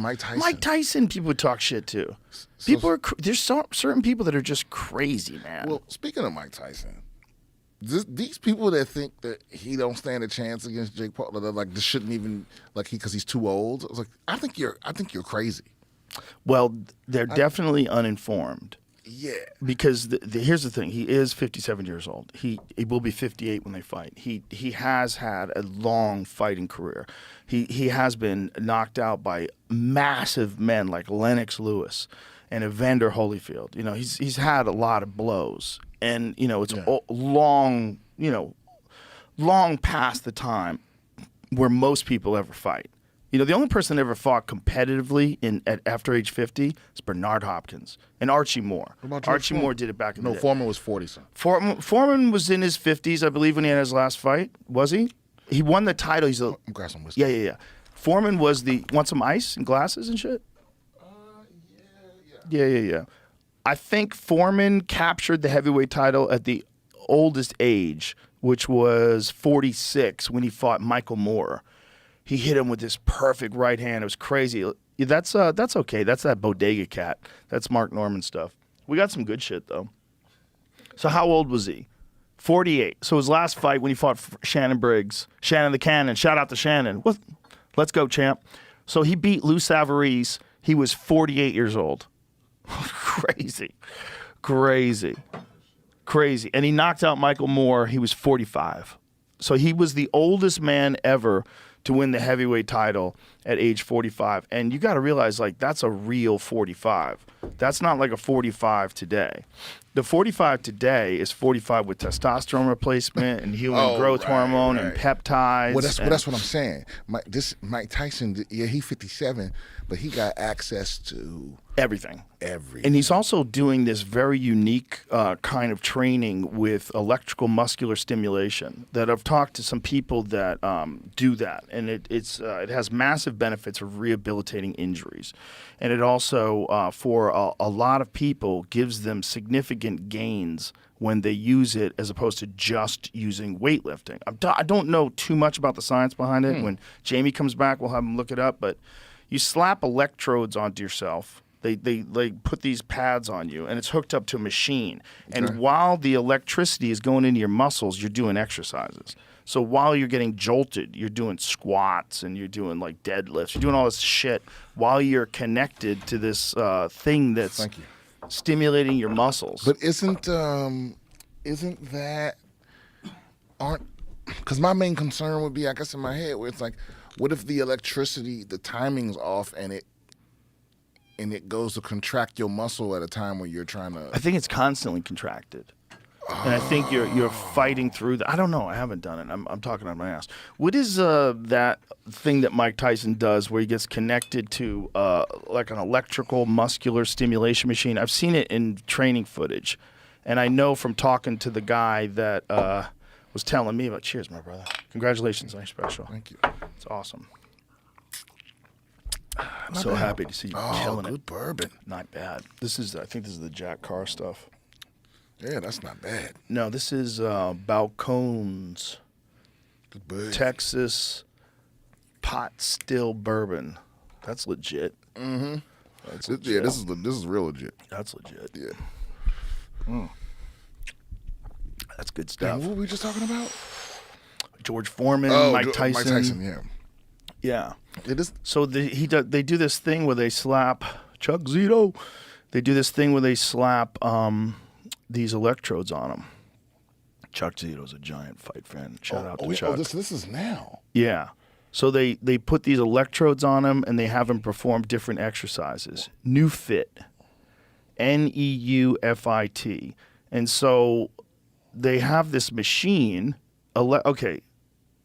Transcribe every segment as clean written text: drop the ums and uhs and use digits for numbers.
Mike Tyson. Mike Tyson, people would talk shit to. There's certain people that are just crazy, man. Well, speaking of Mike Tyson, these people that think that he don't stand a chance against Jake Paul, they're like, this shouldn't even because he's too old. I was like, I think you're crazy. Well, they're definitely uninformed. Yeah. Because here's the thing. He is 57 years old. He will be 58 when they fight. He has had a long fighting career. He has been knocked out by massive men like Lennox Lewis and Evander Holyfield. He's had a lot of blows. And, it's long past the time where most people ever fight. The only person that ever fought competitively after age 50 is Bernard Hopkins and Archie Moore. Archie Moore did it back in the day. No, Foreman was 40-something. Foreman was in his 50s, I believe, when he had his last fight. Was he? He won the title. I'm grabbing some whiskey. Yeah. Foreman was want some ice and glasses and shit? Yeah. I think Foreman captured the heavyweight title at the oldest age, which was 46 when he fought Michael Moore. He hit him with this perfect right hand. It was crazy. That's okay. That's that bodega cat. That's Mark Norman stuff. We got some good shit, though. So how old was he? 48. So his last fight when he fought Shannon Briggs. Shannon the Cannon. Shout out to Shannon. Let's go, champ. So he beat Lou Savarese. He was 48 years old. Crazy. And he knocked out Michael Moore. He was 45. So he was the oldest man ever to win the heavyweight title at age 45. And you got to realize, that's a real 45. That's not like a 45 today. The 45 today is 45 with testosterone replacement and human growth hormone and peptides. Well, that's what I'm saying. Mike Tyson, he's 57, but he got access to everything. And he's also doing this very unique kind of training with electrical muscular stimulation that I've talked to some people that do that. And it has massive benefits of rehabilitating injuries. And it also, for a lot of people, gives them significant gains when they use it as opposed to just using weightlifting. I don't know too much about the science behind it. When Jamie comes back, we'll have him look it up. But you slap electrodes onto yourself. They put these pads on you, and it's hooked up to a machine. Okay. And while the electricity is going into your muscles, you're doing exercises. So while you're getting jolted, you're doing squats and you're doing deadlifts. You're doing all this shit while you're connected to this thing that's stimulating your muscles. But isn't that because my main concern would be, I guess in my head, where it's what if the electricity, the timing's off, and it goes to contract your muscle at a time when you're trying to... I think it's constantly contracted. And I think you're fighting through that. I don't know. I haven't done it. I'm talking out my ass. What is that thing that Mike Tyson does where he gets connected to an electrical muscular stimulation machine? I've seen it in training footage. And I know from talking to the guy that was telling me about... Cheers, my brother. Congratulations on your special. Thank you. It's awesome. I'm so happy to see you killing it. Good bourbon. Not bad. I think this is the Jack Carr stuff. Yeah, that's not bad. No, this is Balcones, Texas pot still bourbon. That's legit. Mm-hmm. That's legit. Yeah, this is real legit. That's legit. Yeah. That's good stuff. What were we just talking about? George Foreman, Mike Tyson. Mike Tyson, yeah. Yeah. It is. So they do this thing where they slap Chuck Zito. They do this thing where they slap these electrodes on him. Chuck Zito's a giant fight fan. Shout out to Chuck. Oh, this is now. Yeah. So they put these electrodes on him and they have him perform different exercises. NeuFit. NEUFIT. And so they have this machine.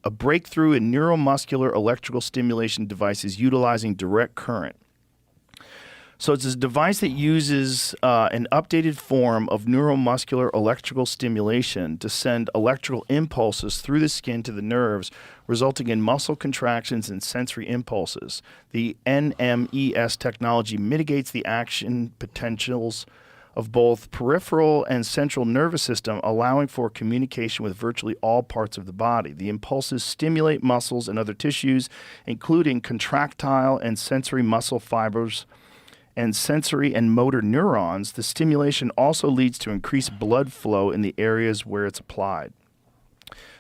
A breakthrough in neuromuscular electrical stimulation devices utilizing direct current. So it's this device that uses an updated form of neuromuscular electrical stimulation to send electrical impulses through the skin to the nerves, resulting in muscle contractions and sensory impulses. The NMES technology mitigates the action potentials of both peripheral and central nervous system, allowing for communication with virtually all parts of the body. The impulses stimulate muscles and other tissues, including contractile and sensory muscle fibers and sensory and motor neurons. The stimulation also leads to increased blood flow in the areas where it's applied.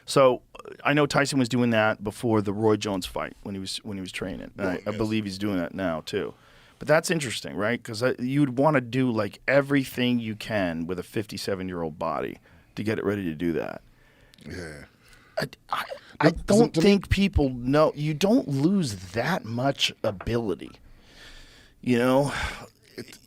So I know Tyson was doing that before the Roy Jones fight when he was training. And I believe he's doing that now too. But that's interesting, right? Because you'd want to do like everything you can with a 57-year-old body to get it ready to do that. Yeah. I don't think people know. You don't lose that much ability. You know,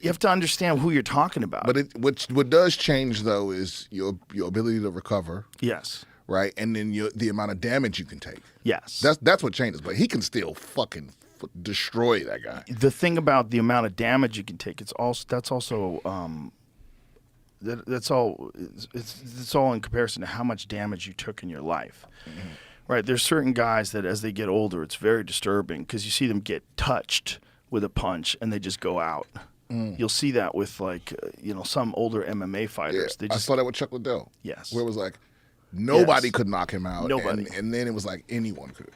you have to understand who you're talking about. But what does change though is your ability to recover. Yes. Right, and then the amount of damage you can take. Yes. That's what changes. But he can still fucking destroy that guy. The thing about the amount of damage you can take, it's all in comparison to how much damage you took in your life. Mm-hmm. Right? There's certain guys that as they get older, it's very disturbing because you see them get touched with a punch and they just go out. You'll see that with some older MMA fighters. Yeah, I saw that with Chuck Liddell. Yes. Where it was like nobody could knock him out. Nobody. And then it was like anyone could.